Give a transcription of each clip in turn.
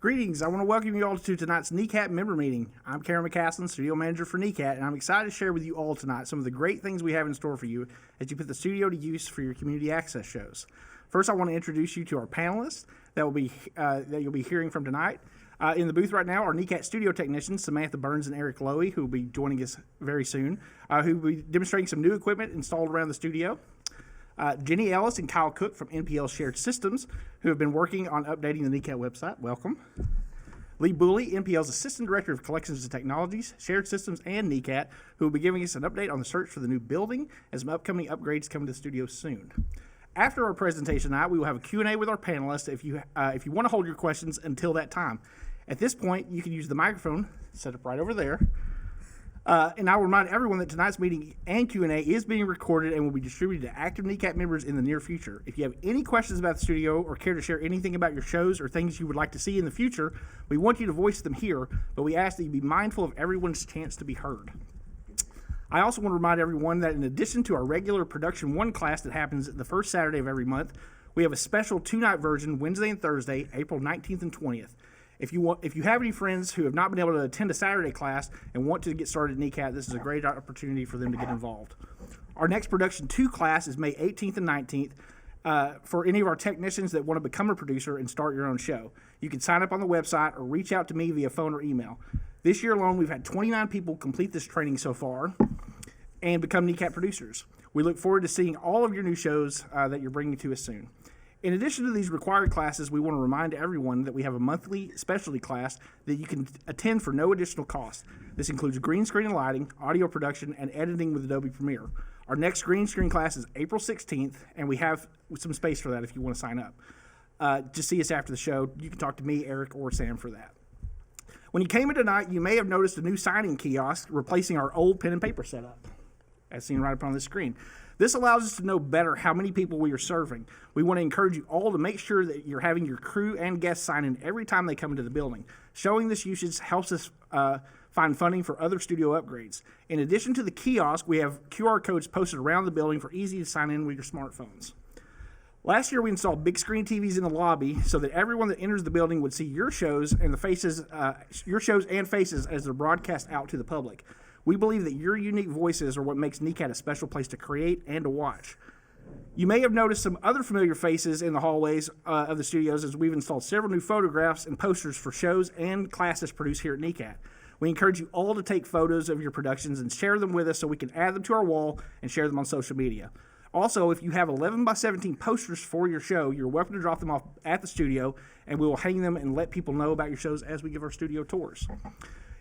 Greetings. I want to welcome you all to tonight's NECAT member meeting. I'm Karen McCaslin, studio manager for NECAT, and I'm excited to share with you all tonight some of the great things we have in store for you as you put the studio to use for your community access shows. First, I want to introduce you to our panelists that you'll be hearing from tonight. In the booth right now are NECAT studio technicians Samantha Burns and Eric Lowy, who will be joining us very soon, who will be demonstrating some new equipment installed around the studio. Jenny Ellis and Kyle Cook from NPL Shared Systems, who have been working on updating the NECAT website. Welcome. Lee Booley, NPL's Assistant Director of Collections and Technologies, Shared Systems, and NECAT, who will be giving us an update on the search for the new building and some upcoming upgrades coming to the studio soon. After our presentation tonight, we will have a Q&A with our panelists if you want to hold your questions until that time. At this point, you can use the microphone set up right over there. And I will remind everyone that tonight's meeting and Q&A is being recorded and will be distributed to active NECAT members in the near future. If you have any questions about the studio or care to share anything about your shows or things you would like to see in the future, we want you to voice them here, but we ask that you be mindful of everyone's chance to be heard. I also want to remind everyone that in addition to our regular Production 1 class that happens the first Saturday of every month, we have a special two-night version Wednesday and Thursday, April 19th and 20th. If you have any friends who have not been able to attend a Saturday class and want to get started at NECAT, this is a great opportunity for them to get involved. Our next Production 2 class is May 18th and 19th for any of our technicians that want to become a producer and start your own show. You can sign up on the website or reach out to me via phone or email. This year alone, we've had 29 people complete this training so far and become NECAT producers. We look forward to seeing all of your new shows that you're bringing to us soon. In addition to these required classes, we want to remind everyone that we have a monthly specialty class that you can attend for no additional cost. This includes green screen and lighting, audio production, and editing with Adobe Premiere. Our next green screen class is April 16th, and we have some space for that if you want to sign up. Just see us after the show. You can talk to me, Eric, or Sam for that. When you came in tonight, you may have noticed a new signing kiosk replacing our old pen and paper setup, as seen right up on the screen. This allows us to know better how many people we are serving. We want to encourage you all to make sure that you're having your crew and guests sign in every time they come into the building. Showing this usage helps us find funding for other studio upgrades. In addition to the kiosk, we have QR codes posted around the building for easy to sign in with your smartphones. Last year, we installed big screen TVs in the lobby so that everyone that enters the building would see your shows and faces as they're broadcast out to the public. We believe that your unique voices are what makes NECAT a special place to create and to watch. You may have noticed some other familiar faces in the hallways of the studios as we've installed several new photographs and posters for shows and classes produced here at NECAT. We encourage you all to take photos of your productions and share them with us so we can add them to our wall and share them on social media. Also, if you have 11 by 17 posters for your show, you're welcome to drop them off at the studio, and we will hang them and let people know about your shows as we give our studio tours.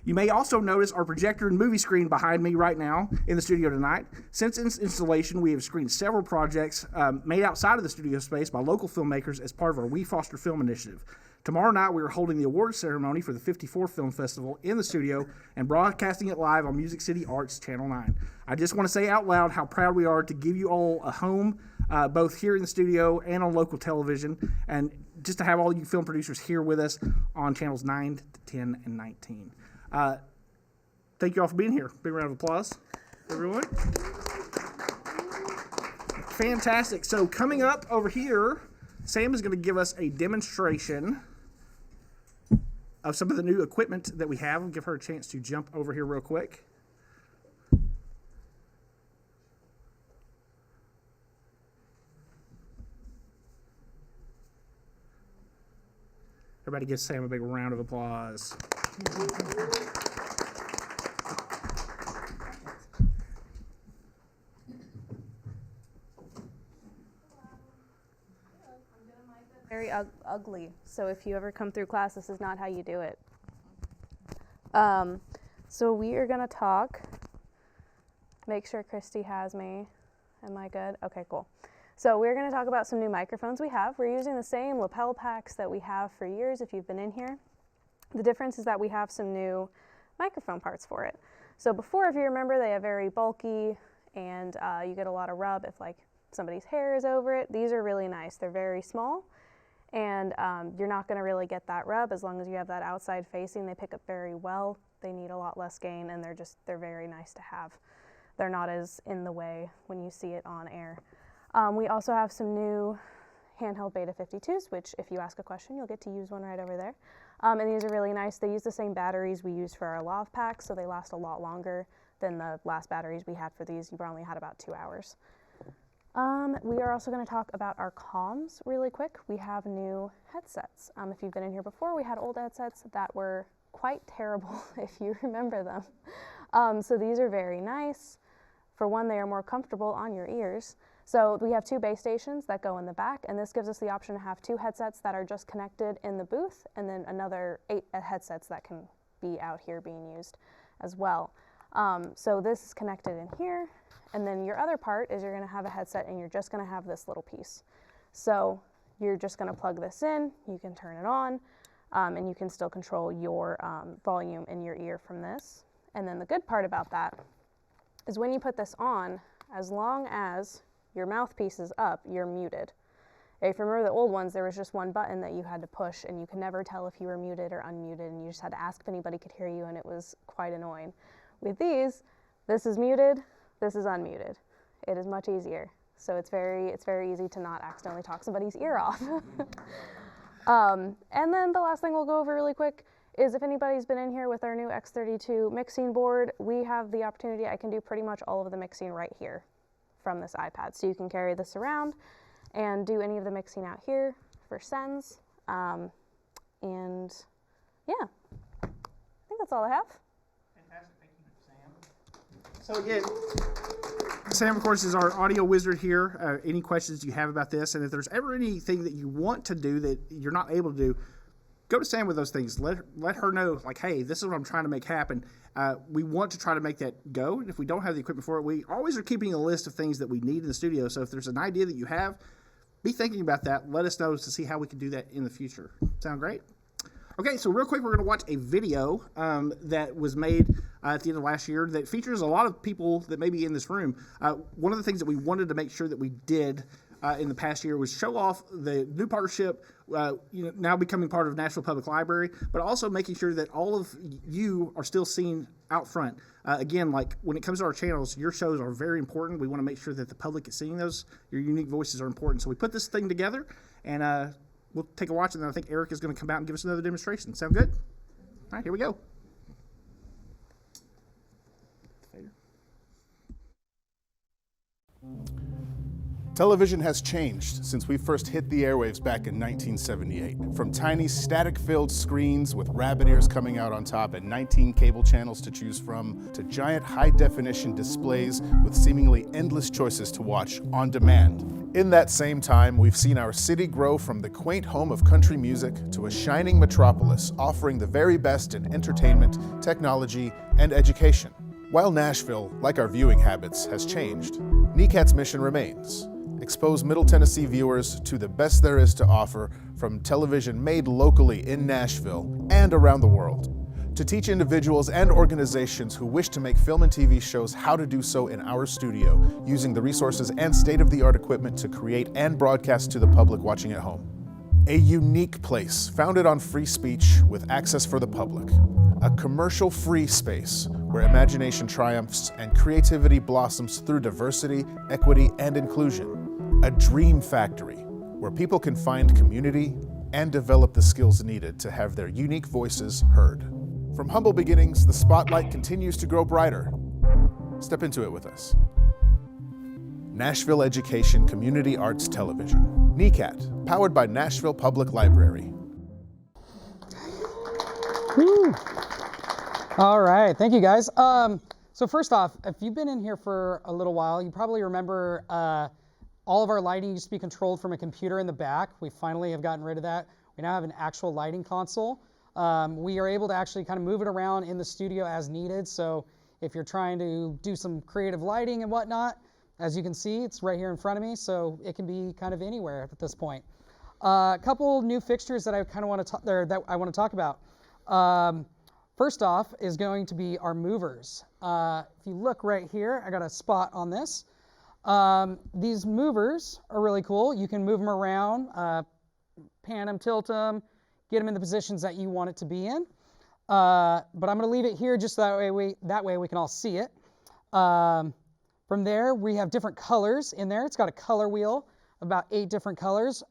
You may also notice our projector and movie screen behind me right now in the studio tonight. Since its installation, we have screened several projects made outside of the studio space by local filmmakers as part of our We Foster Film initiative. Tomorrow night, we are holding the awards ceremony for the 54th Film Festival in the studio and broadcasting it live on Music City Arts Channel 9. I just want to say out loud how proud we are to give you all a home, both here in the studio and on local television, and just to have all you film producers here with us on channels 9 to 10 and 19. Thank you all for being here. Big round of applause, everyone. Fantastic. So coming up over here, Sam is going to give us a demonstration of some of the new equipment that we have. I'll give her a chance to jump over here real quick. Everybody give Sam a big round of applause. Very ugly, so if you ever come through class, this is not how you do it. So we are gonna talk. Make sure Christy has me. Am I good? Okay, cool. So we're gonna talk about some new microphones we have. We're using the same lapel packs that we have for years if you've been in here. The difference is that we have some new microphone parts for it. So before, if you remember, they are very bulky and you get a lot of rub if like somebody's hair is over it. These are really nice. They're very small and you're not gonna really get that rub as long as you have that outside facing. They pick up very well. They need a lot less gain and they're very nice to have. They're not as in the way when you see it on air. We also have some new handheld Beta 52s, which if you ask a question, you'll get to use one right over there. And these are really nice. They use the same batteries we use for our Lav packs, so they last a lot longer than the last batteries we had for these. You only had about 2 hours. We are also going to talk about our comms really quick. We have new headsets. If you've been in here before, we had old headsets that were quite terrible, if you remember them. So these are very nice. For one, they are more comfortable on your ears. So we have 2 base stations that go in the back, and this gives us the option to have 2 headsets that are just connected in the booth, and then another 8 headsets that can be out here being used as well. So this is connected in here, and then your other part is you're going to have a headset, and you're just going to have this little piece. So you're just going to plug this in, you can turn it on, and you can still control your volume in your ear from this. And then the good part about that is when you put this on, as long as your mouthpiece is up, you're muted. If you remember the old ones, there was just one button that you had to push, and you could never tell if you were muted or unmuted, and you just had to ask if anybody could hear you, and it was quite annoying. With these, this is muted, this is unmuted. It is much easier. So it's very easy to not accidentally talk somebody's ear off. And then the last thing we'll go over really quick is if anybody's been in here with our new X32 mixing board, we have the opportunity, I can do pretty much all of the mixing right here from this iPad. So you can carry this around and do any of the mixing out here for sends. And yeah, I think that's all I have. Fantastic, thank you, Sam. So again, Sam, of course, is our audio wizard here. Any questions you have about this, and if there's ever anything that you want to do that you're not able to do, go to Sam with those things. Let her know, like, hey, this is what I'm trying to make happen. We want to try to make that go. And if we don't have the equipment for it, we always are keeping a list of things that we need in the studio. So if there's an idea that you have, be thinking about that. Let us know to see how we can do that in the future. Sound great? Okay, so real quick, we're going to watch a video that was made at the end of last year that features a lot of people that may be in this room. One of the things that we wanted to make sure that we did in the past year was show off the new partnership, now becoming part of Nashville Public Library, but also making sure that all of you are still seen out front. Again, like when it comes to our channels, your shows are very important. We want to make sure that the public is seeing those. Your unique voices are important. So we put this thing together, and we'll take a watch, and then I think Eric is going to come out and give us another demonstration. Sound good? All right, here we go. Television has changed since we first hit the airwaves back in 1978. From tiny static-filled screens with rabbit ears coming out on top and 19 cable channels to choose from, to giant high-definition displays with seemingly endless choices to watch on demand. In that same time, we've seen our city grow from the quaint home of country music to a shining metropolis offering the very best in entertainment, technology, and education. While Nashville, like our viewing habits, has changed, NECAT's mission remains. Expose Middle Tennessee viewers to the best there is to offer from television made locally in Nashville and around the world. To teach individuals and organizations who wish to make film and TV shows how to do so in our studio, using the resources and state-of-the-art equipment to create and broadcast to the public watching at home. A unique place founded on free speech with access for the public. A commercial-free space where imagination triumphs and creativity blossoms through diversity, equity, and inclusion. A dream factory where people can find community and develop the skills needed to have their unique voices heard. From humble beginnings, the spotlight continues to grow brighter. Step into it with us. Nashville Education Community Arts Television. NECAT, powered by Nashville Public Library. Woo. All right, thank you guys. So first off, if you've been in here for a little while, you probably remember all of our lighting used to be controlled from a computer in the back. We finally have gotten rid of that. We now have an actual lighting console. We are able to actually kind of move it around in the studio as needed. So if you're trying to do some creative lighting and whatnot, as you can see, it's right here in front of me, so it can be kind of anywhere at this point. A couple new fixtures that I kind of want to talk about. First off is going to be our movers. If you look right here, I got a spot on this. These movers are really cool. You can move them around, pan them, tilt them, get them in the positions that you want it to be in. But I'm going to leave it here just that way we can all see it. From there, we have different colors in there. It's got a color wheel, about 8 different colors.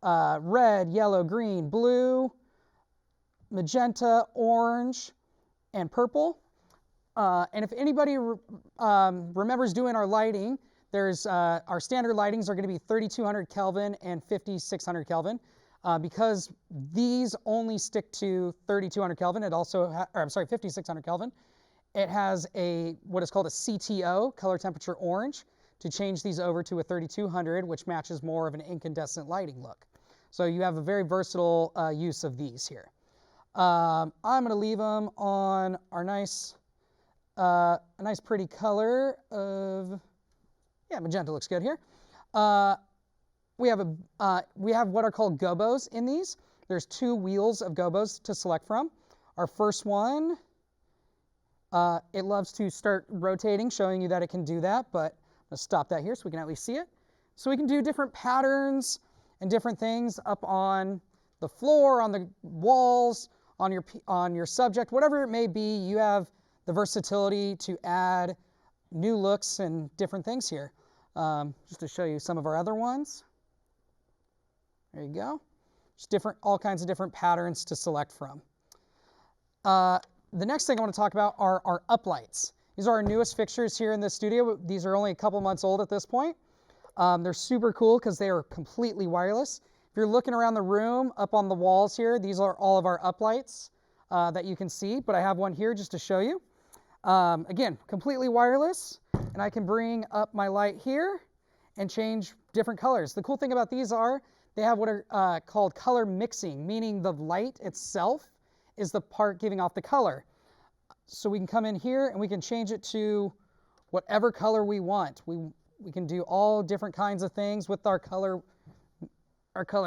Red, yellow, green, blue, magenta, orange, and purple. And if anybody remembers doing our lighting, there's our standard lightings are going to be 3200 Kelvin and 5600 Kelvin. Because these only stick to 3200 Kelvin, it also, or I'm sorry, 5600 Kelvin. It has what is called a CTO, color temperature orange, to change these over to a 3200, which matches more of an incandescent lighting look. So you have a very versatile use of these here. I'm going to leave them on our nice pretty color of, yeah, magenta looks good here. We have what are called gobos in these. There's 2 wheels of gobos to select from. Our first one, it loves to start rotating, showing you that it can do that, but I'm going to stop that here so we can at least see it. So we can do different patterns and different things up on the floor, on the walls, on your subject, whatever it may be. You have the versatility to add new looks and different things here. Just to show you some of our other ones. There you go. Just all kinds of different patterns to select from. The next thing I want to talk about are our uplights. These are our newest fixtures here in the studio. These are only a couple months old at this point. They're super cool because they are completely wireless. If you're looking around the room, up on the walls here, these are all of our uplights that you can see, but I have one here just to show you. Again, completely wireless, and I can bring up my light here and change different colors. The cool thing about these are they have what are called color mixing, meaning the light itself is the part giving off the color. So we can come in here and we can change it to whatever color we want. We can do all different kinds of things with our color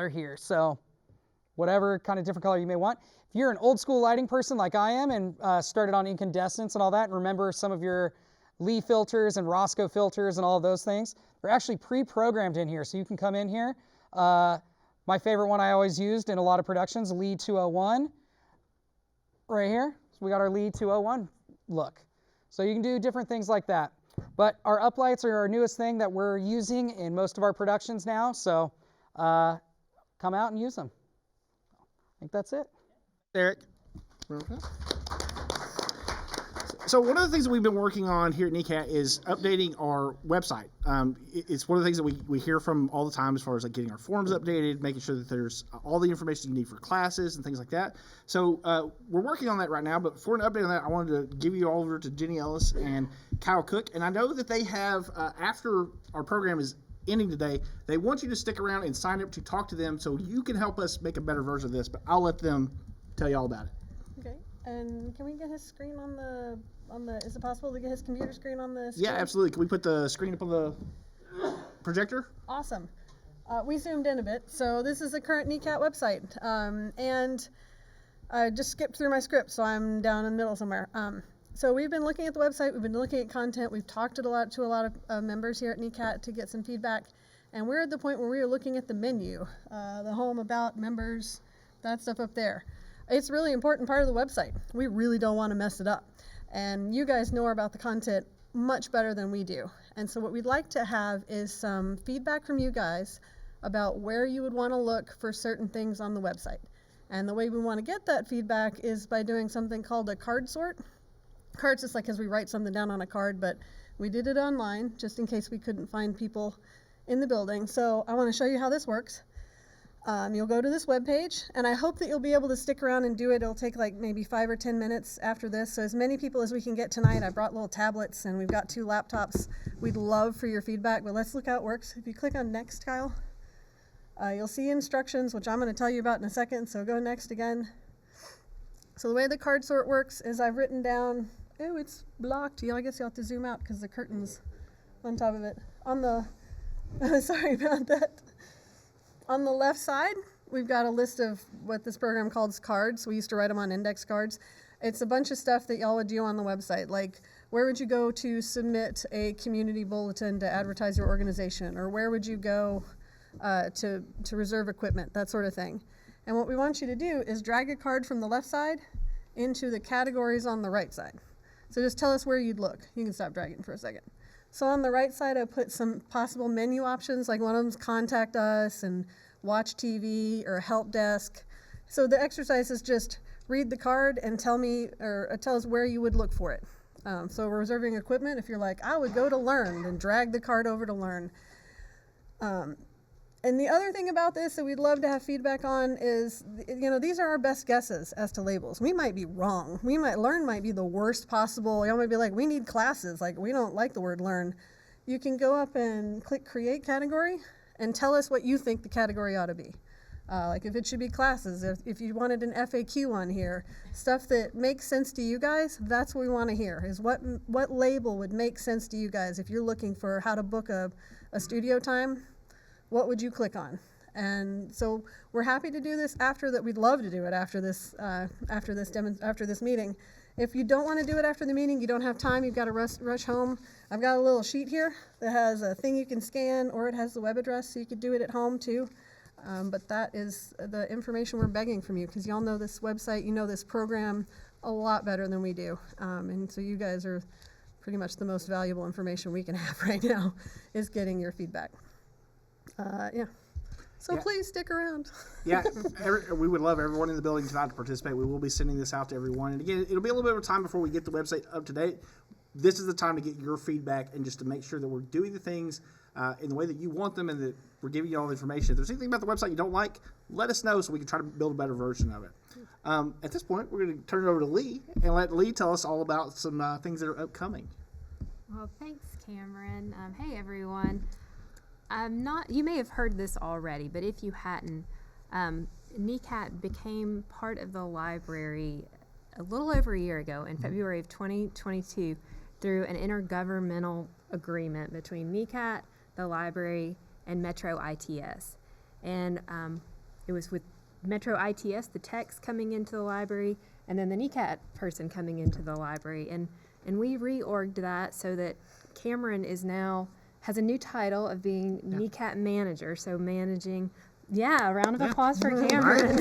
here. So whatever kind of different color you may want. If you're an old school lighting person like I am and started on incandescence and all that, and remember some of your Lee filters and Roscoe filters and all of those things, they're actually pre-programmed in here. So you can come in here. My favorite one I always used in a lot of productions, Lee 201, right here. So we got our Lee 201 look. So you can do different things like that. But our uplights are our newest thing that we're using in most of our productions now. So come out and use them. I think that's it. Eric. So one of the things that we've been working on here at NECAT is updating our website. It's one of the things that we hear from all the time as far as like getting our forms updated, making sure that there's all the information you need for classes and things like that. So we're working on that right now, but for an update on that, I wanted to give you all over to Jenny Ellis and Kyle Cook. And I know that they have, after our program is ending today, they want you to stick around and sign up to talk to them so you can help us make a better version of this, but I'll let them tell you all about it. Okay, and can we get his screen on the, is it possible to get his computer screen on the screen? Yeah, absolutely. Can we put the screen up on the projector? Awesome. We zoomed in a bit. So this is the current NECAT website. And I just skipped through my script, so I'm down in the middle somewhere. So we've been looking at the website, we've been looking at content, we've talked to a lot of members here at NECAT to get some feedback. And we're at the point where we are looking at the menu, the home, about, members, that stuff up there. It's a really important part of the website. We really don't want to mess it up. And you guys know about the content much better than we do. And so what we'd like to have is some feedback from you guys about where you would want to look for certain things on the website. And the way we want to get that feedback is by doing something called a card sort. Cards just like as we write something down on a card, but we did it online just in case we couldn't find people in the building. So I want to show you how this works. You'll go to this webpage, and I hope that you'll be able to stick around and do it. It'll take like maybe 5 or 10 minutes after this. So as many people as we can get tonight. I brought little tablets, and we've got 2 laptops. We'd love for your feedback, but let's look how it works. If you click on next, Kyle, you'll see instructions, which I'm going to tell you about in a second. So go next again. So the way the card sort works is I've written down, oh, it's blocked. I guess you'll have to zoom out because the curtain's on top of it. On the, sorry about that. On the left side, we've got a list of what this program calls cards. We used to write them on index cards. It's a bunch of stuff that y'all would do on the website, like where would you go to submit a community bulletin to advertise your organization, or where would you go to reserve equipment, that sort of thing. And what we want you to do is drag a card from the left side into the categories on the right side. So just tell us where you'd look. You can stop dragging for a second. So on the right side, I put some possible menu options, like one of them's contact us and watch TV or help desk. So the exercise is just read the card and tell me or tell us where you would look for it. So reserving equipment, if you're like, I would go to Learn, then drag the card over to Learn. And the other thing about this that we'd love to have feedback on is, these are our best guesses as to labels. We might be wrong. Learn might be the worst possible. Y'all might be like, we need classes. Like, we don't like the word learn. You can go up and click create category and tell us what you think the category ought to be. Like if it should be classes, if you wanted an FAQ on here, stuff that makes sense to you guys, that's what we want to hear, is what label would make sense to you guys. If you're looking for how to book a studio time, what would you click on? And so we're happy to do this after that. We'd love to do it after this meeting. If you don't want to do it after the meeting, you don't have time, you've got to rush home, I've got a little sheet here that has a thing you can scan, or it has the web address, so you could do it at home too. But that is the information we're begging from you, because y'all know this website, you know this program a lot better than we do. And so you guys are pretty much the most valuable information we can have right now, is getting your feedback. So Yeah. please stick around. Yeah, we would love everyone in the building tonight to participate. We will be sending this out to everyone. And again, it'll be a little bit of time before we get the website up to date. This is the time to get your feedback and just to make sure that we're doing the things in the way that you want them, and that we're giving you all the information. If there's anything about the website you don't like, let us know so we can try to build a better version of it. At this point, we're going to turn it over to Lee and let Lee tell us all about some things that are upcoming. Well, thanks, Cameron. Hey, everyone. You may have heard this already, but if you hadn't, NECAT became part of the library a little over a year ago, in February of 2022, through an intergovernmental agreement between NECAT, the library, and Metro ITS. And it was with Metro ITS, the techs coming into the library, and then the NECAT person coming into the library. And we reorged that so that Cameron has a new title of being NECAT manager, so managing. Yeah, a round of applause for Cameron.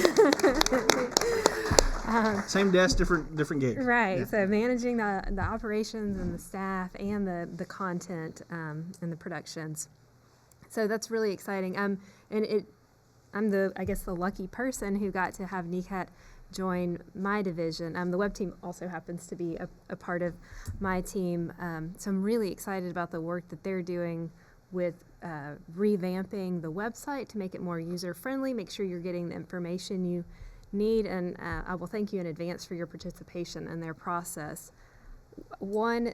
Same desk, different gig. Right. Yeah. So managing the operations and the staff and the content and the productions. So that's really exciting. I'm the lucky person who got to have NECAT join my division. The web team also happens to be a part of my team. So I'm really excited about the work that they're doing with revamping the website to make it more user-friendly, make sure you're getting the information you need, and I will thank you in advance for your participation in their process. One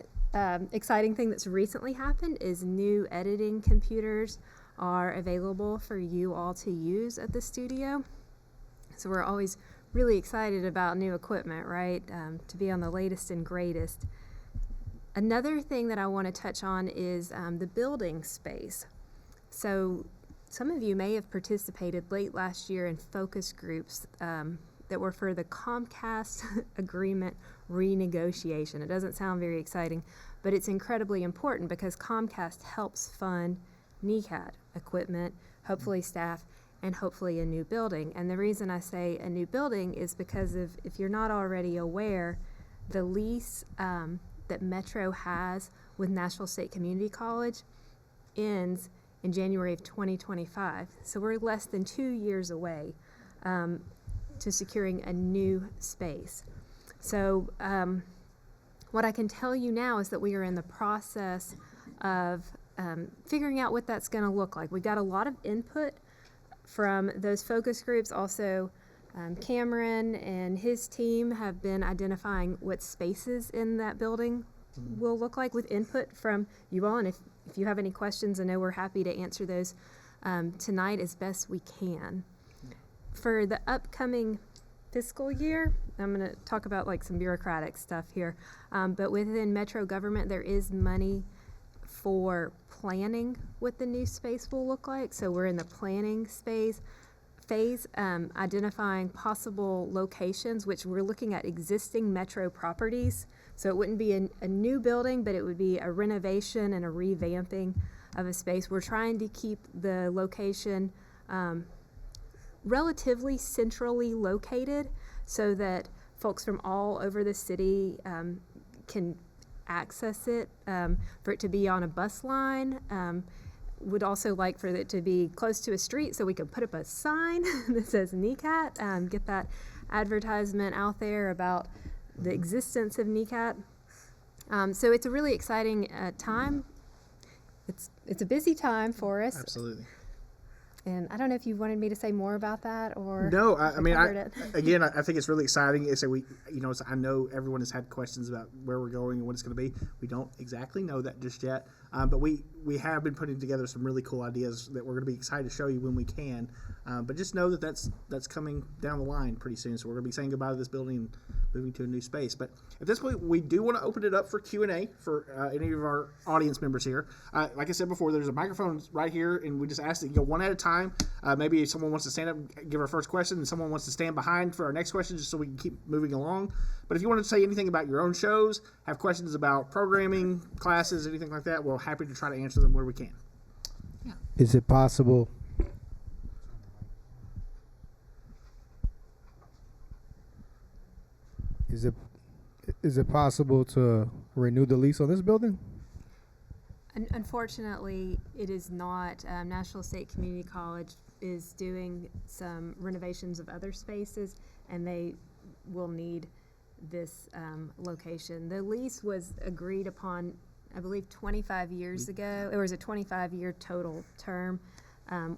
exciting thing that's recently happened is new editing computers are available for you all to use at the studio. So we're always really excited about new equipment, right? To be on the latest and greatest. Another thing that I want to touch on is the building space. So some of you may have participated late last year in focus groups that were for the Comcast agreement renegotiation. It doesn't sound very exciting, but it's incredibly important because Comcast helps fund NECAT equipment, hopefully staff, and hopefully a new building. And the reason I say a new building is because if you're not already aware, the lease that Metro has with Nashville State Community College ends in January of 2025. So we're less than 2 years away to securing a new space. So what I can tell you now is that we are in the process of figuring out what that's going to look like. We got a lot of input from those focus groups. Also, Cameron and his team have been identifying what spaces in that building will look like with input from you all. And if you have any questions, I know we're happy to answer those tonight as best we can. For the upcoming fiscal year, I'm going to talk about like some bureaucratic stuff here, but within Metro government, there is money for planning what the new space will look like. So we're in the planning phase, identifying possible locations, which we're looking at existing Metro properties. So it wouldn't be a new building, but it would be a renovation and a revamping of a space. We're trying to keep the location relatively centrally located so that folks from all over the city can access it, for it to be on a bus line. Would also like for it to be close to a street so we could put up a sign that says NECAT, get that advertisement out there about the existence of NECAT. So it's a really exciting time. It's a busy time for us. Absolutely. And I don't know if you wanted me to say more about that or. No, I mean, covered it. again, I think it's really exciting. It's I know everyone has had questions about where we're going and what it's going to be. We don't exactly know that just yet, but we have been putting together some really cool ideas that we're going to be excited to show you when we can. But just know that that's coming down the line pretty soon. So we're going to be saying goodbye to this building and moving to a new space. But at this point, we do want to open it up for Q&A for any of our audience members here. Like I said before, there's a microphone right here, and we just ask that you go one at a time. Maybe if someone wants to stand up and give our first question, and someone wants to stand behind for our next question, just so we can keep moving along. But if you want to say anything about your own shows, have questions about programming, classes, anything like that, we're happy to try to answer them where we can. Is it possible? Is it possible to renew the lease on this building? Unfortunately, it is not. National State Community College is doing some renovations of other spaces, and they will need this location. The lease was agreed upon, I believe, 25 years ago. It was a 25-year total term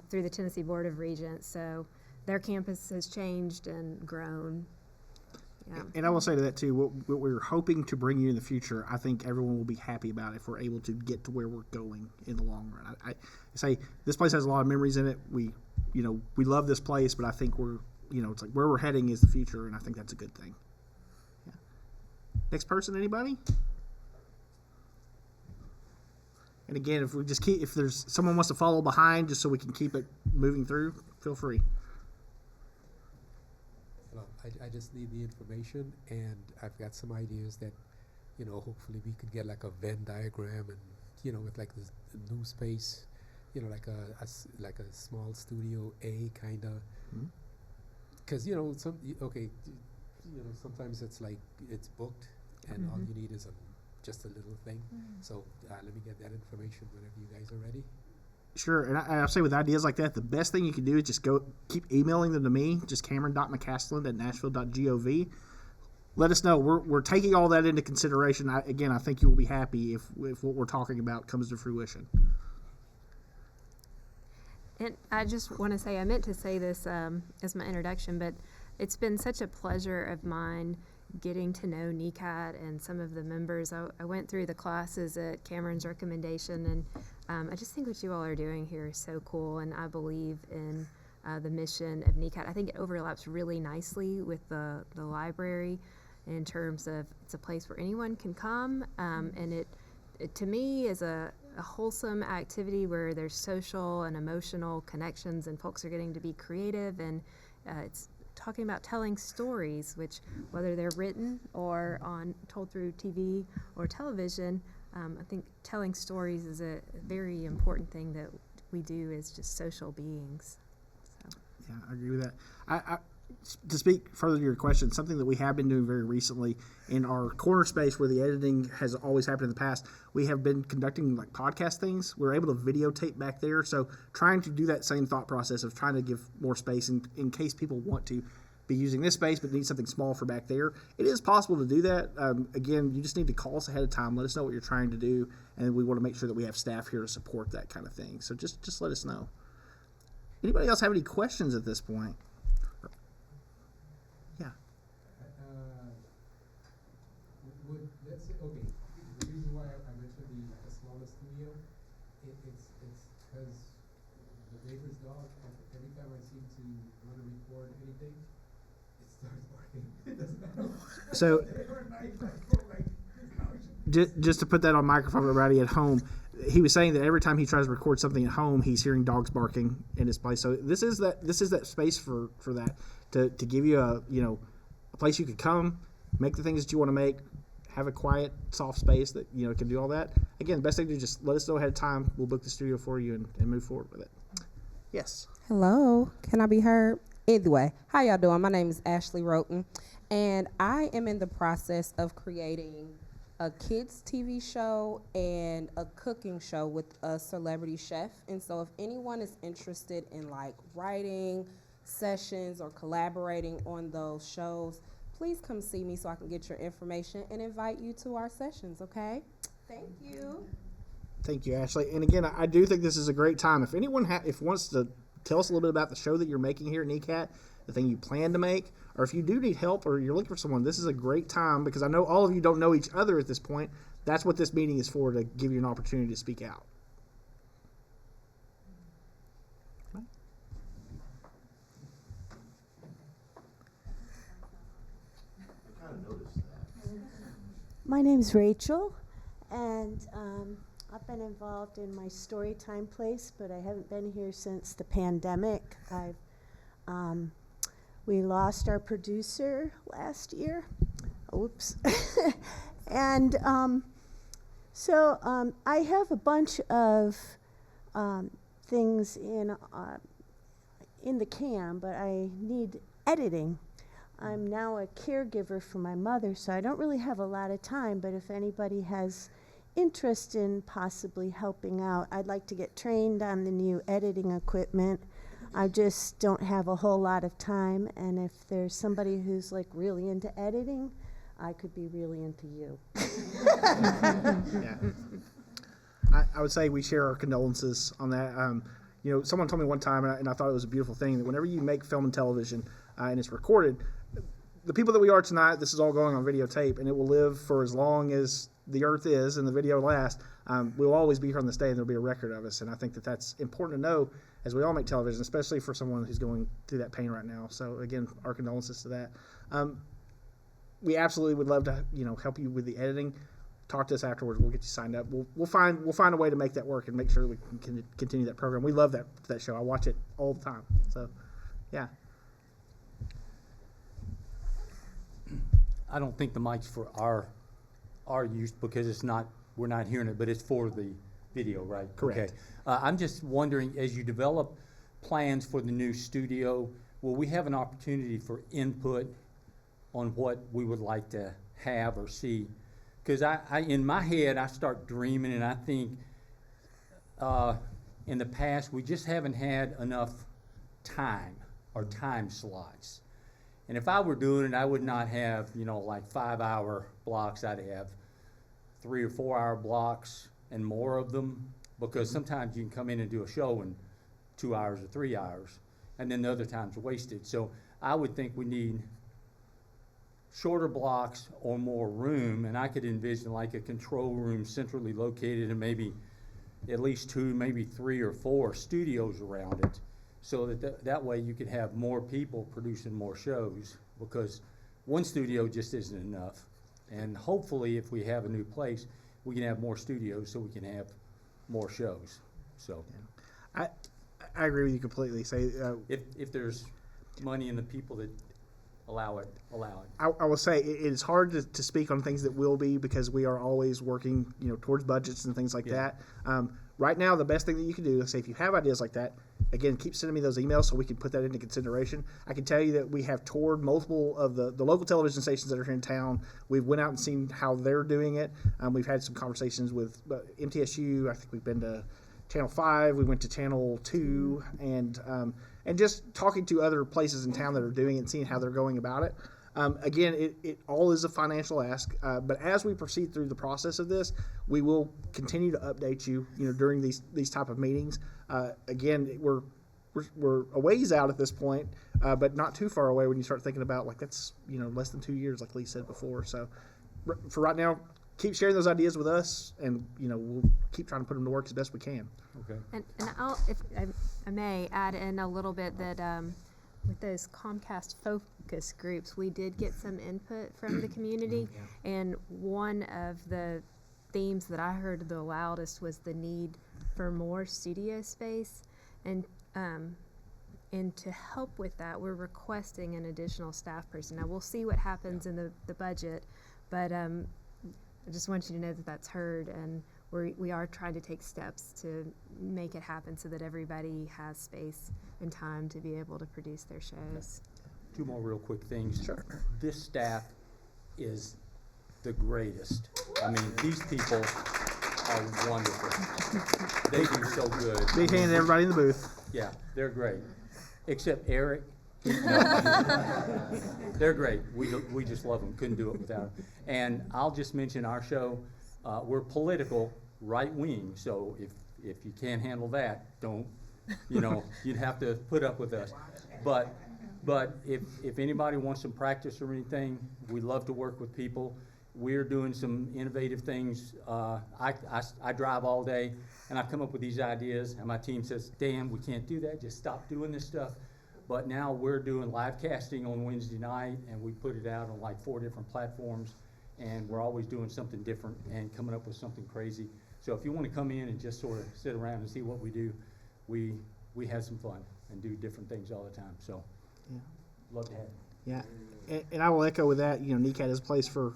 through the Tennessee Board of Regents. So their campus has changed and grown. Yeah. And I will say to that too, what we're hoping to bring you in the future, I think everyone will be happy about if we're able to get to where we're going in the long run. I say this place has a lot of memories in it. We love this place, but I think it's like where we're heading is the future, and I think that's a good thing. Yeah. Next person, anybody? And again, if there's someone wants to follow behind, just so we can keep it moving through, feel free. I just need the information, and I've got some ideas that, hopefully we could get like a Venn diagram and, with like this new space, like a small studio A kind of, because, sometimes it's like it's booked and all you need is just a little thing. So let me get that information whenever you guys are ready. Sure, and I'll say with ideas like that, the best thing you can do is just keep emailing them to me, just Cameron.McCaslin@Nashville.gov. Let us know. We're taking all that into consideration. I think you will be happy if what we're talking about comes to fruition. And I just want to say, I meant to say this as my introduction, but it's been such a pleasure of mine getting to know NECAT and some of the members. I went through the classes at Cameron's recommendation, and I just think what you all are doing here is so cool, and I believe in the mission of NECAT. I think it overlaps really nicely with the library in terms of it's a place where anyone can come, and it to me is a wholesome activity where there's social and emotional connections, and folks are getting to be creative, and it's talking about telling stories, which whether they're written or told through TV or television, I think telling stories is a very important thing that we do as just social beings. So. Yeah, I agree with that. To speak further to your question, something that we have been doing very recently in our corner space where the editing has always happened in the past, we have been conducting like podcast things. We're able to videotape back there. So trying to do that same thought process of trying to give more space in case people want to be using this space but need something small for back there. It is possible to do that. Again, you just need to call us ahead of time. Let us know what you're trying to do, and we want to make sure that we have staff here to support that kind of thing. So just let us know. Anybody else have any questions at this point? Yeah. Let's say, okay, the reason why I mentioned the smaller studio, it's because the neighbor's dog, every time I seem to want to record anything, it starts barking. It doesn't matter. So, just to put that on microphone, everybody at home, he was saying that every time he tries to record something at home, he's hearing dogs barking in his place. So this is that space for that to give you a place you could come, make the things that you want to make, have a quiet, soft space that can do all that. Again, the best thing to do is just let us know ahead of time. We'll book the studio for you and move forward with it. Yes. Hello, can I be heard? Either way, how y'all doing? My name is Ashley Roten, and I am in the process of creating a kids TV show and a cooking show with a celebrity chef. And so if anyone is interested in like writing, sessions or collaborating on those shows, please come see me so I can get your information and invite you to our sessions, okay? Thank you. Thank you, Ashley. And again, I do think this is a great time. If anyone wants to tell us a little bit about the show that you're making here at NECAT, the thing you plan to make, or if you do need help or you're looking for someone, this is a great time because I know all of you don't know each other at this point. That's what this meeting is for, to give you an opportunity to speak out. My name's Rachel, and I've been involved in my Storytime place, but I haven't been here since the pandemic. We lost our producer last year. Oops. And so I have a bunch of things in the can, but I need editing. I'm now a caregiver for my mother, so I don't really have a lot of time, but if anybody has interest in possibly helping out, I'd like to get trained on the new editing equipment. I just don't have a whole lot of time, and if there's somebody who's like really into editing, I could be really into you. Yeah. I would say we share our condolences on that. Someone told me one time, and I thought it was a beautiful thing, that whenever you make film and television and it's recorded, the people that we are tonight, this is all going on videotape, and it will live for as long as the earth is and the video lasts. We'll always be here on this day, and there'll be a record of us, and I think that that's important to know as we all make television, especially for someone who's going through that pain right now. So again, our condolences to that. We absolutely would love to, help you with the editing. Talk to us afterwards. We'll get you signed up. We'll find a way to make that work and make sure we can continue that program. We love that show. I watch it all the time. So, yeah. I don't think the mic's for our use because we're not hearing it, but it's for the video, right? Correct. Okay. I'm just wondering, as you develop plans for the new studio, will we have an opportunity for input on what we would like to have or see? Because I in my head, I start dreaming, and I think in the past, we just haven't had enough time or time slots. And if I were doing it, I would not have, like 5-hour blocks. I'd have 3 or 4 hour blocks and more of them, because sometimes you can come in and do a show in 2 hours or 3 hours, and then the other time's wasted. So I would think we need shorter blocks or more room, and I could envision like a control room centrally located and maybe at least 2, maybe 3 or 4 studios around it, so that way you could have more people producing more shows, because one studio just isn't enough. And hopefully if we have a new place, we can have more studios so we can have more shows. So I agree with you completely. Say if there's money in the people that allow it. I will say it is hard to speak on things that will be, because we are always working, towards budgets and things like that. Right now, the best thing that you can do is say, if you have ideas like that, again, keep sending me those emails so we can put that into consideration. I can tell you that we have toured multiple of the local television stations that are here in town. We've went out and seen how they're doing it. We've had some conversations with MTSU. I think we've been to Channel 5. We went to Channel 2, and just talking to other places in town that are doing it and seeing how they're going about it. Again, it all is a financial ask, but as we proceed through the process of this, we will continue to update you, during these type of meetings. Again, we're a ways out at this point, but not too far away when you start thinking about, like, that's, less than 2 years, like Lee said before. So for right now, keep sharing those ideas with us, and, we'll keep trying to put them to work as best we can. Okay. And I'll, if I may, add in a little bit that with those Comcast focus groups, we did get some input from the community, and one of the themes that I heard the loudest was the need for more studio space, and to help with that, we're requesting an additional staff person. Now, we'll see what happens in the budget, but I just want you to know that that's heard, and we are trying to take steps to make it happen so that everybody has space and time to be able to produce their shows. 2 more real quick things. Sure. This staff is the greatest. I mean, these people are wonderful. They do so good. Big hand to everybody in the booth. Yeah, they're great. Except Eric, They're great. We just love them. Couldn't do it without them. And I'll just mention our show. We're political, right wing. So if you can't handle that, don't. You'd have to put up with us. But if anybody wants some practice or anything, we love to work with people. We're doing some innovative things. I drive all day, and I come up with these ideas, and my team says, Dan, we can't do that. Just stop doing this stuff. But now we're doing live casting on Wednesday night, and we put it out on like 4 different platforms, and we're always doing something different and coming up with something crazy. So if you want to come in and just sort of sit around and see what we do, we have some fun and do different things all the time. So love to have you. Yeah, and I will echo with that. NECAT is a place for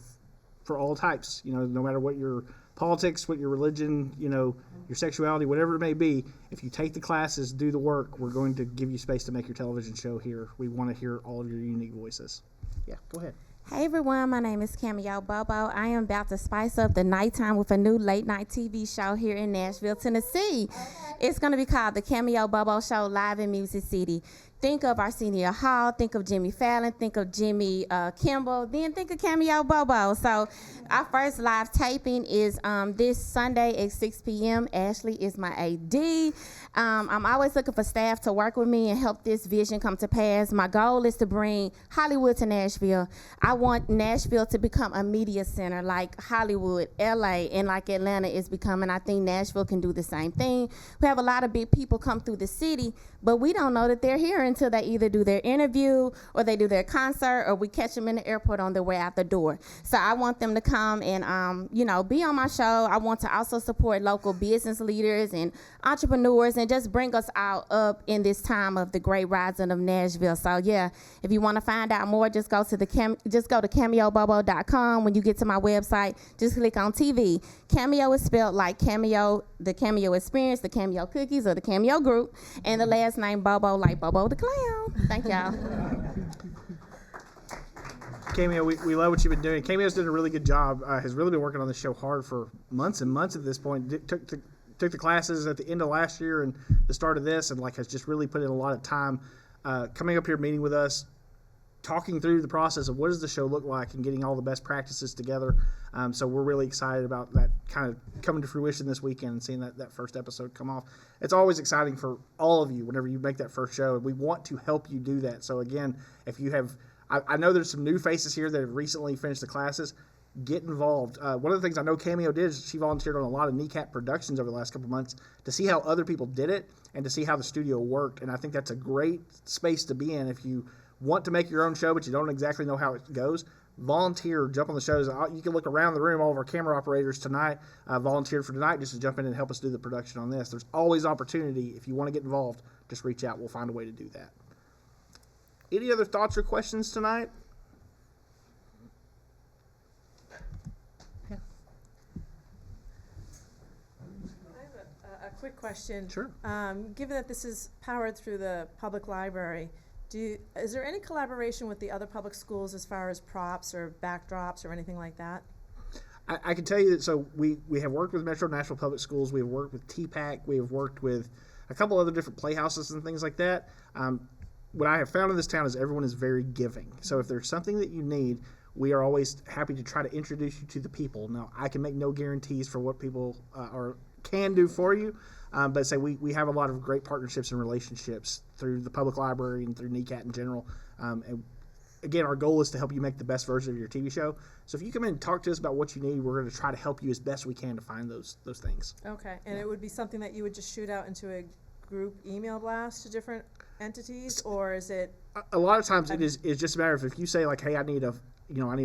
all types. No matter what your politics, what your religion, your sexuality, whatever it may be. If you take the classes, do the work, we're going to give you space to make your television show here. We want to hear all of your unique voices. Yeah, go ahead. Hey everyone, my name is Cameo Bobo. I am about to spice up the nighttime with a new late night TV show here in Nashville, Tennessee. It's going to be called The Cameo Bobo Show live in Music City. Think of Arsenio Hall, think of Jimmy Fallon, think of Jimmy Kimball, then think of Cameo Bobo. So our first live taping is this Sunday at 6 p.m. Ashley is my AD. I'm always looking for staff to work with me and help this vision come to pass. My goal is to bring Hollywood to Nashville. I want Nashville to become a media center like Hollywood, LA, and like Atlanta is becoming. I think Nashville can do the same thing. We have a lot of big people come through the city, but we don't know that they're here until they either do their interview or they do their concert or we catch them in the airport on their way out the door. So I want them to come and, be on my show. I want to also support local business leaders and entrepreneurs and just bring us all up in this time of the great rising of Nashville. So yeah, if you want to find out more, just go to cameobobo.com. When you get to my website, just click on TV. Cameo is spelled like Cameo, the Cameo Experience, the Cameo Cookies, or the Cameo Group, and the last name Bobo like Bobo the Clown. Thank y'all. Cameo, we love what you've been doing. Cameo's done a really good job. Has really been working on this show hard for months and months at this point. Took the classes at the end of last year and the start of this, and has just really put in a lot of time coming up here, meeting with us, talking through the process of what does the show look like and getting all the best practices together. So we're really excited about that kind of coming to fruition this weekend and seeing that first episode come off. It's always exciting for all of you whenever you make that first show, and we want to help you do that. So again, if you have, I know there's some new faces here that have recently finished the classes. Get involved. One of the things I know Cameo did is she volunteered on a lot of NECAT productions over the last couple of months to see how other people did it and to see how the studio worked. And I think that's a great space to be in if you want to make your own show, but you don't exactly know how it goes. Volunteer, jump on the shows. You can look around the room. All of our camera operators tonight volunteered for tonight just to jump in and help us do the production on this. There's always opportunity. If you want to get involved, just reach out. We'll find a way to do that. Any other thoughts or questions tonight? A quick question. Sure. Given that this is powered through the public library, is there any collaboration with the other public schools as far as props or backdrops or anything like that? I can tell you that, so we have worked with Metro Nashville Public Schools, we have worked with TPAC, we have worked with a couple other different playhouses and things like that. What I have found in this town is everyone is very giving. So if there's something that you need, we are always happy to try to introduce you to the people. Now, I can make no guarantees for what people can do for you, but say we have a lot of great partnerships and relationships through the public library and through NECAT in general. And again, our goal is to help you make the best version of your TV show. So if you come in and talk to us about what you need, we're going to try to help you as best we can to find those things. Okay, and it would be something that you would just shoot out into a group email blast to different entities, or is it? A lot of times it is just a matter of if you say like, hey, I need a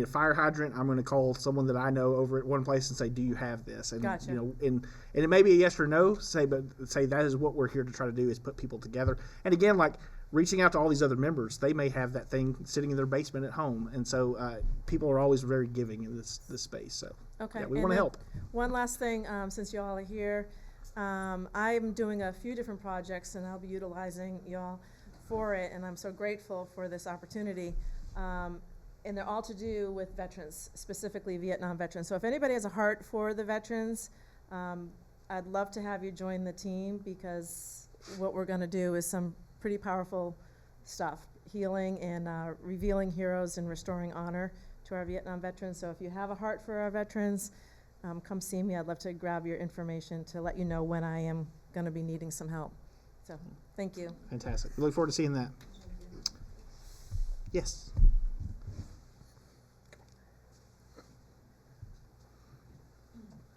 fire hydrant, I'm going to call someone that I know over at one place and say, do you have this? And Gotcha. And it may be a yes or no, but say that is what we're here to try to do, is put people together. And again, like reaching out to all these other members, they may have that thing sitting in their basement at home, and so people are always very giving in this space. So okay, yeah, we want to help. One last thing, since y'all are here, I'm doing a few different projects, and I'll be utilizing y'all for it, and I'm so grateful for this opportunity. And they're all to do with veterans, specifically Vietnam veterans. So if anybody has a heart for the veterans, I'd love to have you join the team, because what we're going to do is some pretty powerful stuff, healing and revealing heroes and restoring honor to our Vietnam veterans. So if you have a heart for our veterans, come see me. I'd love to grab your information to let you know when I am going to be needing some help. So thank you. Fantastic. We look forward to seeing that. Yes.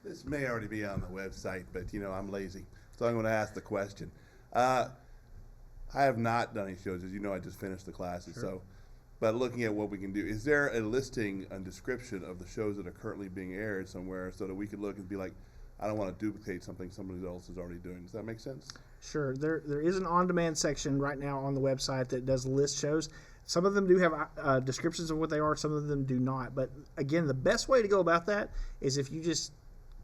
This may already be on the website, but you know, I'm lazy, so I'm going to ask the question. I have not done any shows, as you know. I just finished the classes, Sure. so. But looking at what we can do, is there a listing and description of the shows that are currently being aired somewhere, so that we could look and be like, I don't want to duplicate something somebody else is already doing? Does that make sense? Sure. There is an on-demand section right now on the website that does list shows. Some of them do have descriptions of what they are. Some of them do not. But again, the best way to go about that is if you just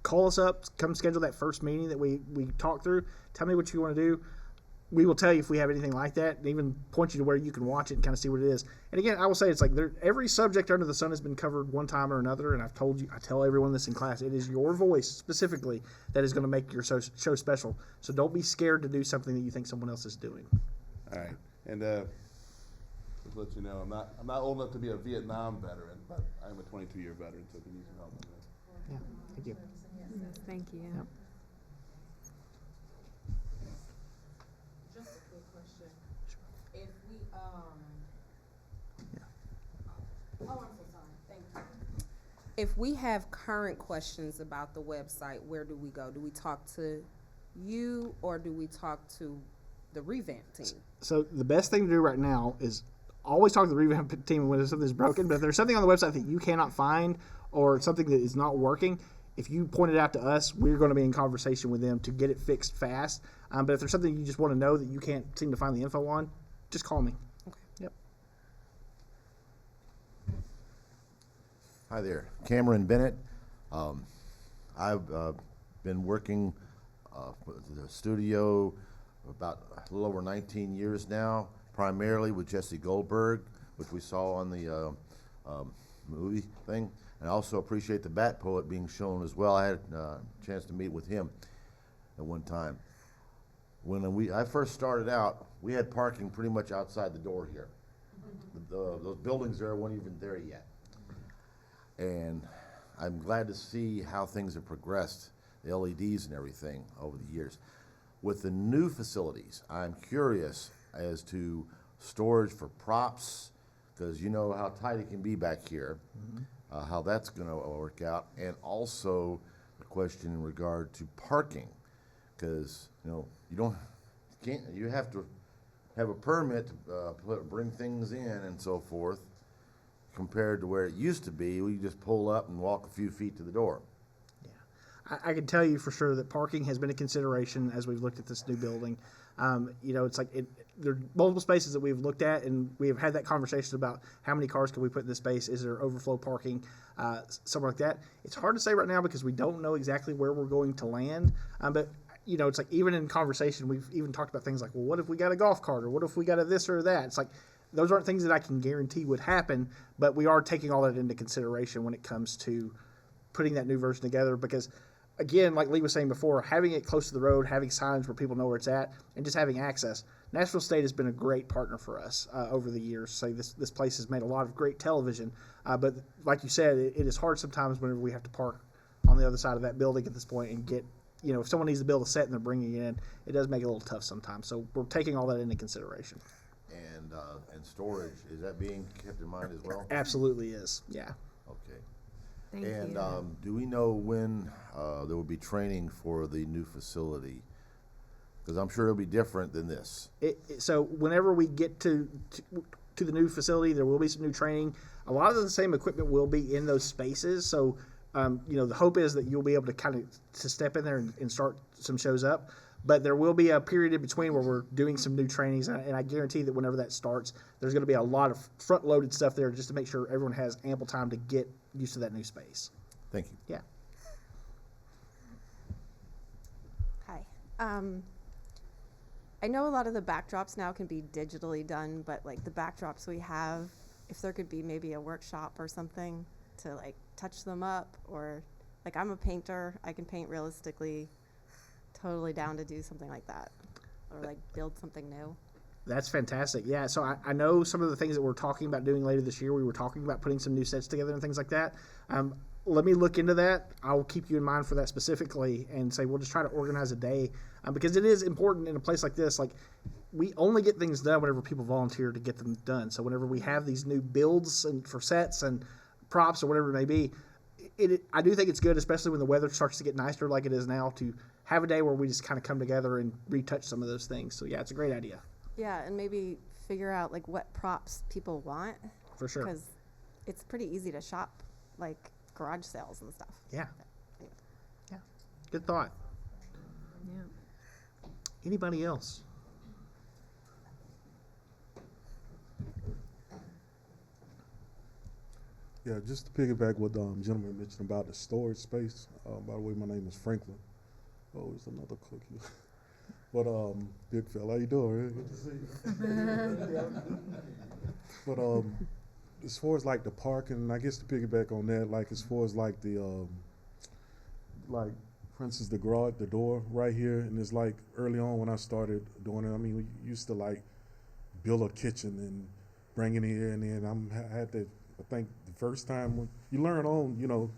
call us up, come schedule that first meeting that we talk through. Tell me what you want to do. We will tell you if we have anything like that, and even point you to where you can watch it and kind of see what it is. And again, I will say it's like every subject under the sun has been covered one time or another. And I tell everyone this in class, it is your voice specifically that is going to make your show special. So don't be scared to do something that you think someone else is doing. All right, and just to let you know, I'm not old enough to be a Vietnam veteran, but I'm a 22-year veteran, so if you need some help. Yeah, thank you. Thank you. Yep. Just a quick question. If we, oh, I'm so sorry. Thank you. If we have current questions about the website, where do we go? Do we talk to you or do we talk to the revamp team? So the best thing to do right now is always talk to the revamp team when something is broken. But if there's something on the website that you cannot find or something that is not working, if you point it out to us, we're going to be in conversation with them to get it fixed fast. But if there's something you just want to know that you can't seem to find the info on, just call me. Okay. Yep. Hi there, Cameron Bennett. I've been working with the studio about a little over 19 years now, primarily with Jesse Goldberg, which we saw on the movie thing. And I also appreciate the Bat Poet being shown as well. I had a chance to meet with him at one time. When I first started out, we had parking pretty much outside the door here. Those buildings there weren't even there yet. And I'm glad to see how things have progressed, the LEDs and everything over the years. With the new facilities, I'm curious as to storage for props, because you know how tight it can be back here. Mm-hmm. How that's going to work out, and also a question in regard to parking, because you have to have a permit to bring things in and so forth, compared to where it used to be. We just pull up and walk a few feet to the door. Yeah, I can tell you for sure that parking has been a consideration as we've looked at this new building. It's like there are multiple spaces that we've looked at, and we have had that conversation about how many cars can we put in this space. Is there overflow parking, something like that? It's hard to say right now because we don't know exactly where we're going to land. But it's like even in conversation, we've even talked about things like, well, what if we got a golf cart, or what if we got a this or that? It's like those aren't things that I can guarantee would happen, but we are taking all that into consideration when it comes to putting that new version together, because again, like Lee was saying before, having it close to the road, having signs where people know where it's at, and just having access. Nashville State has been a great partner for us over the years. So this place has made a lot of great television. But like you said, it is hard sometimes whenever we have to park on the other side of that building at this point and get, if someone needs to build a set and they're bringing it in, it does make it a little tough sometimes. So we're taking all that into consideration. And storage, is that being kept in mind as well? Absolutely is, yeah. Okay. Thank and you. Do we know when there will be training for the new facility? Because I'm sure it'll be different than this. So whenever we get to the new facility, there will be some new training. A lot of the same equipment will be in those spaces. So, the hope is that you'll be able to kind of to step in there and start some shows up. But there will be a period in between where we're doing some new trainings, and I guarantee that whenever that starts, there's going to be a lot of front-loaded stuff there just to make sure everyone has ample time to get used to that new space. Thank you. Yeah. Hi. I know a lot of the backdrops now can be digitally done, but like the backdrops we have, if there could be maybe a workshop or something to like touch them up, or like I'm a painter, I can paint realistically. Totally down to do something like that, or like build something new. That's fantastic. Yeah, so I know some of the things that we're talking about doing later this year. We were talking about putting some new sets together and things like that. Let me look into that. I'll keep you in mind for that specifically and say we'll just try to organize a day because it is important in a place like this. Like, we only get things done whenever people volunteer to get them done. So whenever we have these new builds and for sets and props or whatever it may be, I do think it's good, especially when the weather starts to get nicer like it is now, to have a day where we just kind of come together and retouch some of those things. So yeah, it's a great idea. Yeah, and maybe figure out like what props people want. For sure. Because it's pretty easy to shop like garage sales and stuff. Yeah. Yeah. Good thought. Yeah. Anybody else? Yeah, just to piggyback what the gentleman mentioned about the storage space. By the way, my name is Franklin. Oh, there's another cookie. But big fella, how you doing? Good to see you. But as far as like the parking, I guess to piggyback on that, like as far as like the like for instance the garage, the door right here, and it's like early on when I started doing it. I mean, we used to like build a kitchen and bring it in here, and then I had to. I think the first time when you learn on, you know,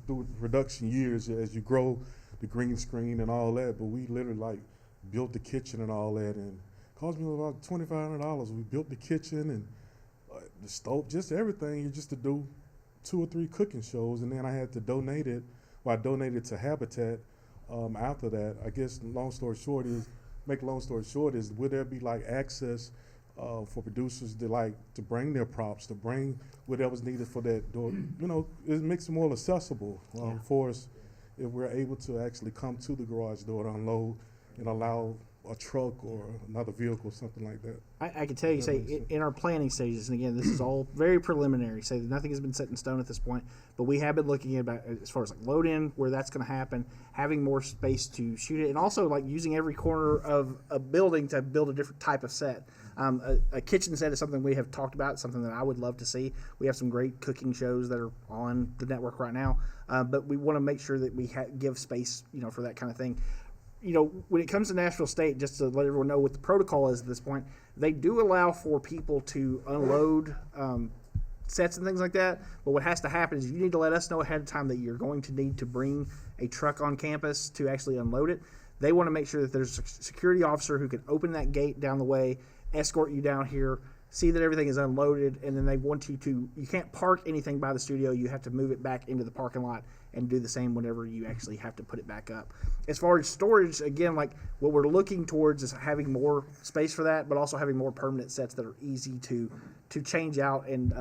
through production years as you grow, the green screen and all that. But we literally like built the kitchen and all that, and it cost me about $2,500. We built the kitchen and the stove, just everything, just to do 2 or 3 cooking shows, and then I had to donate it. Well, I donated to Habitat. After that, I guess long story short is, would there be like access for producers to bring their props, to bring whatever's needed for that door? You know, it makes it more accessible for us if we're able to actually come to the garage door to unload and allow a truck or another vehicle, something like that. I can tell you, in our planning stages, and again, this is all very preliminary, say nothing has been set in stone at this point, but we have been looking at as far as like load in, where that's going to happen, having more space to shoot it, and also like using every corner of a building to build a different type of set. A kitchen set is something we have talked about, something that I would love to see. We have some great cooking shows that are on the network right now, but we want to make sure that we give space, you know, for that kind of thing. You know, when it comes to Nashville State, just to let everyone know what the protocol is at this point, they do allow for people to unload sets and things like that. But what has to happen is you need to let us know ahead of time that you're going to need to bring a truck on campus to actually unload it. They want to make sure that there's a security officer who can open that gate down the way, escort you down here, see that everything is unloaded, and then they want you can't park anything by the studio. You have to move it back into the parking lot and do the same whenever you actually have to put it back up. As far as storage, again, like what we're looking towards is having more space for that, but also having more permanent sets that are easy to change out, and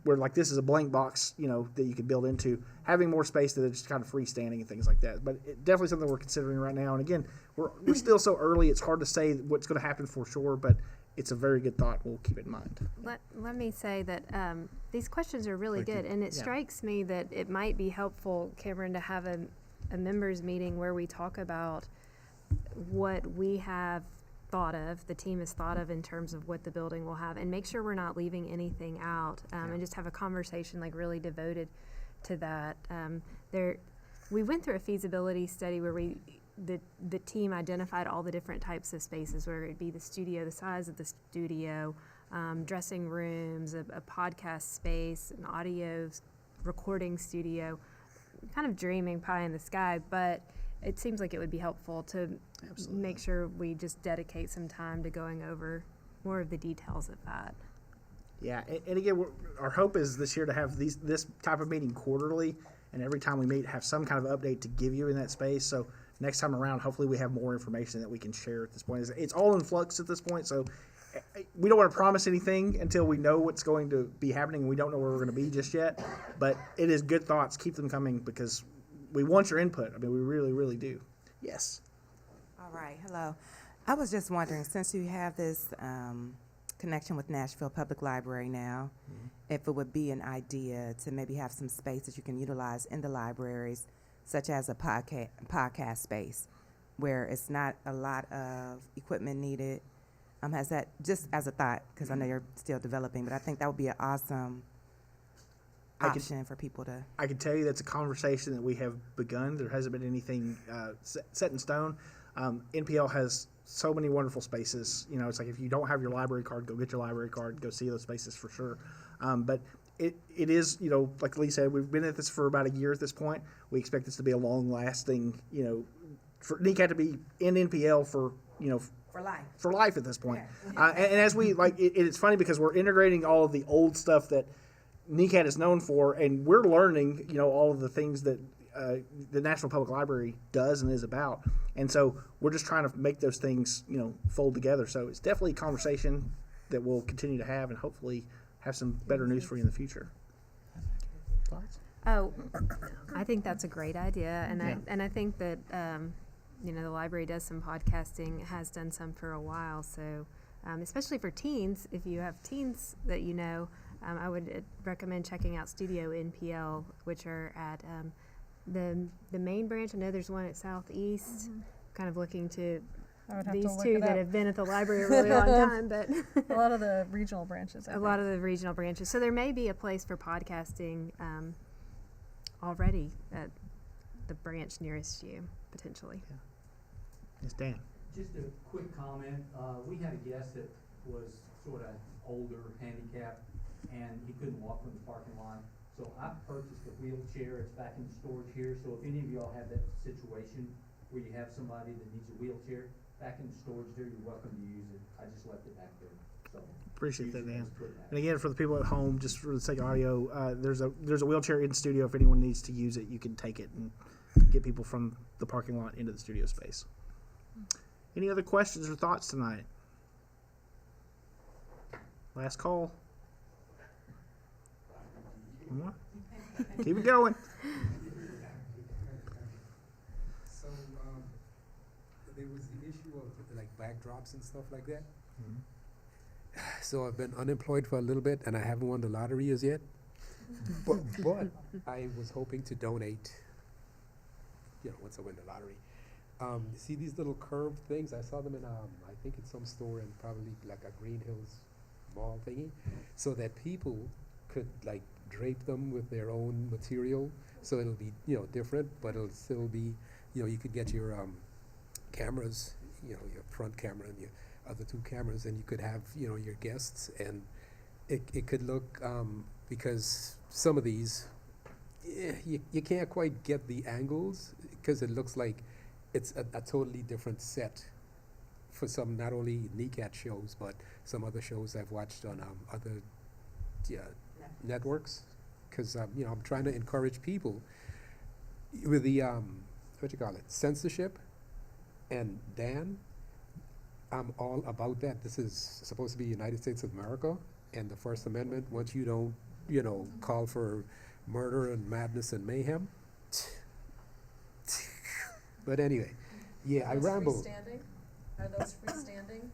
where like this is a blank box, you know, that you could build into, having more space that is just kind of freestanding and things like that. But definitely something we're considering right now. And again, we're still so early, it's hard to say what's going to happen for sure, but it's a very good thought. We'll keep it in mind. Let me say that these questions are really good, and it strikes me that it might be helpful, Cameron, to have a members meeting where we talk about what we have thought of, the team has thought of in terms of what the building will have, and make sure we're not leaving anything out, and just have a conversation like really devoted to that. We went through a feasibility study where the team identified all the different types of spaces, whether it be the studio, the size of the studio, dressing rooms, a podcast space, an audio recording studio, kind of dreaming pie in the sky, but it seems like it would be helpful to make sure we just dedicate some time to going over more of the details of that. Yeah, and again, our hope is this year to have this type of meeting quarterly, and every time we meet, have some kind of update to give you in that space. So next time around, hopefully we have more information that we can share at this point. It's all in flux at this point, so we don't want to promise anything until we know what's going to be happening, and we don't know where we're going to be just yet. But it is good thoughts. Keep them coming because we want your input. I mean, we really, really do. Yes. All right. Hello. I was just wondering, since you have this connection with Nashville Public Library now, if it would be an idea to maybe have some space that you can utilize in the libraries, such as a podcast space, where it's not a lot of equipment needed. Has that, just as a thought, because I know you're still developing, but I think that would be an awesome option for people to. I can tell you that's a conversation that we have begun. There hasn't been anything set in stone. NPL has so many wonderful spaces. You know, it's like if you don't have your library card, go get your library card, go see those spaces for sure. But it is, you know, like Lee said, we've been at this for about a year at this point. We expect this to be a long-lasting, you know, for NECAT to be in NPL for, you know, for life at this point. And as we, like, it's funny because we're integrating all of the old stuff that NECAT is known for, and we're learning, you know, all of the things that the National Public Library does and is about. And so we're just trying to make those things, you know, fold together. So it's definitely a conversation that we'll continue to have and hopefully have some better news for you in the future. Thoughts? Oh, I think that's a great idea, and I think that you know, the library does some podcasting, has done some for a while. So especially for teens, if you have teens that you know, I would recommend checking out Studio NPL, which are at the main branch. I know there's one at Southeast. Kind of looking to these two that have been at the library a really long time, but a lot of the regional branches. A lot of the regional branches. So there may be a place for podcasting already at the branch nearest you, potentially. Yeah. Yes, Dan. Just a quick comment. We had a guest that was sort of older, handicapped, and he couldn't walk from the parking lot. So I purchased a wheelchair. It's back in storage here. So if any of y'all have that situation where you have somebody that needs a wheelchair, back in storage there, you're welcome to use it. I just left it back there. So appreciate that, Dan. And again, for the people at home, just for the sake of audio, there's a wheelchair in the studio. If anyone needs to use it, you can take it and get people from the parking lot into the studio space. Any other questions or thoughts tonight? Last call. One more? Keep it going. So there was the issue of like backdrops and stuff like that. So I've been unemployed for a little bit, and I haven't won the lottery as yet. but I was hoping to donate, you know, once I win the lottery. See these little curved things? I saw them in, I think in some store in probably like a Green Hills mall thingy, so that people could like drape them with their own material, so it'll be, you know, different, but it'll still be, you know, you could get your cameras, you know, your front camera and your other two cameras, and you could have, you know, your guests, and it could look, because some of these, you can't quite get the angles, because it looks like it's a totally different set for some, not only NECAT shows, but some other shows I've watched on other networks, because you know, I'm trying to encourage people with the what you call it, censorship. And Dan, I'm all about that. This is supposed to be United States of America, and the First Amendment, once you don't, you know, call for murder and madness and mayhem. But anyway, yeah, I ramble. Are those freestanding?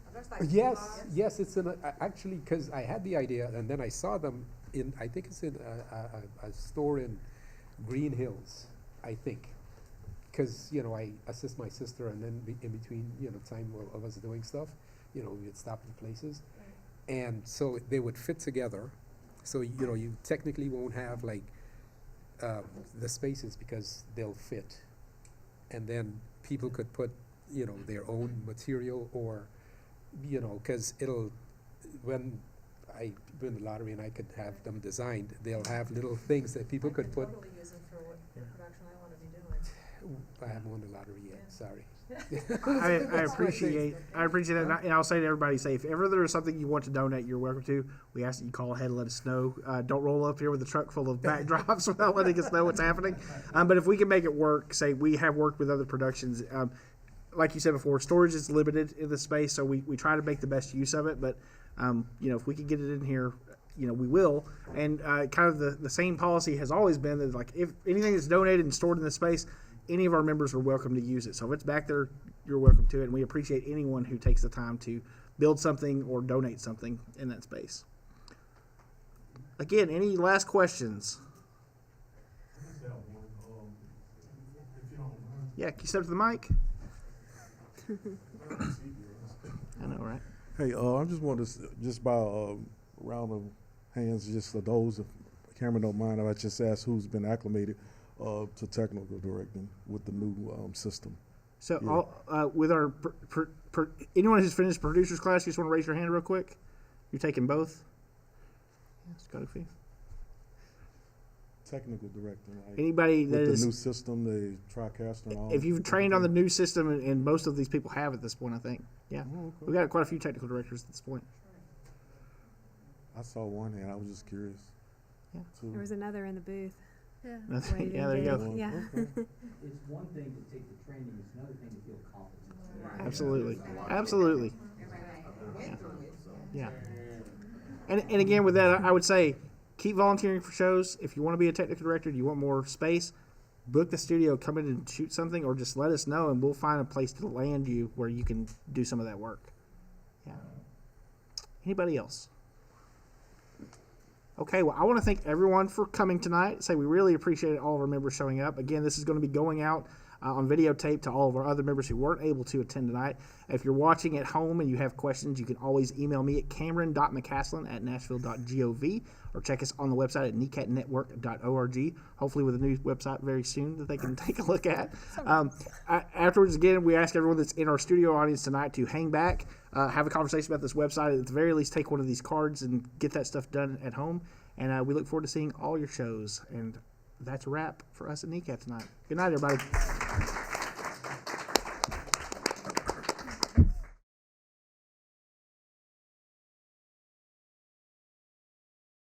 Yes, it's in actually, because I had the idea, and then I saw them in, I think it's in a store in Green Hills, I think. Because, you know, I assist my sister, and then in between, you know, time of us doing stuff, you know, we would stop in places. Right. And so they would fit together. So, you know, you technically won't have like the spaces, because they'll fit. And then people could put, you know, their own material, or, you know, because it'll, when I win the lottery and I could have them designed, they'll have little things that people could put. Totally use them for what production I want to be doing. I haven't won the lottery yet, sorry. I appreciate that, and I'll say to everybody, say if ever there is something you want to donate, you're welcome to. We ask that you call ahead and let us know. Don't roll up here with a truck full of backdrops without letting us know what's happening. But if we can make it work, say we have worked with other productions. Like you said before, storage is limited in the space, so we try to make the best use of it. But you know, if we can get it in here, you know, we will. And kind of the same policy has always been that, like, if anything is donated and stored in the space, any of our members are welcome to use it. So if it's back there, you're welcome to it. And we appreciate anyone who takes the time to build something or donate something in that space. Again, any last questions? Yeah, can you step to the mic? I know, right? Hey, I just want to, just by a round of hands, just for those, if Cameron don't mind, I just ask who's been acclimated to technical directing with the new system. So with our anyone who's finished producer's class, you just want to raise your hand real quick? You're taking both? Yes, got a few. Technical director. Like Anybody that with is the new system, the TriCaster and all. if you've trained on the new system, and most of these people have at this point, I think. Yeah, Oh, okay. we've got quite a few technical directors at this point. I saw one hand. I was just curious. Yeah. There was another in the booth. Yeah. Waiting Yeah, there you go. big. Yeah. It's one thing to take the training, it's another thing to feel confident. Absolutely, absolutely. Yeah. And again, with that, I would say keep volunteering for shows. If you want to be a technical director, you want more space, book the studio, come in and shoot something, or just let us know, and we'll find a place to land you where you can do some of that work. Yeah. Anybody else? Okay, well, I want to thank everyone for coming tonight. We really appreciate all of our members showing up. Again, this is going to be going out on videotape to all of our other members who weren't able to attend tonight. If you're watching at home and you have questions, you can always email me at cameron.mccaslin@nashville.gov or check us on the website at necatnetwork.org, hopefully with a new website very soon that they can take a look at. Afterwards, again, we ask everyone that's in our studio audience tonight to hang back, have a conversation about this website, at the very least take one of these cards and get that stuff done at home. And we look forward to seeing all your shows. And that's a wrap for us at NECAT tonight. Good night, everybody.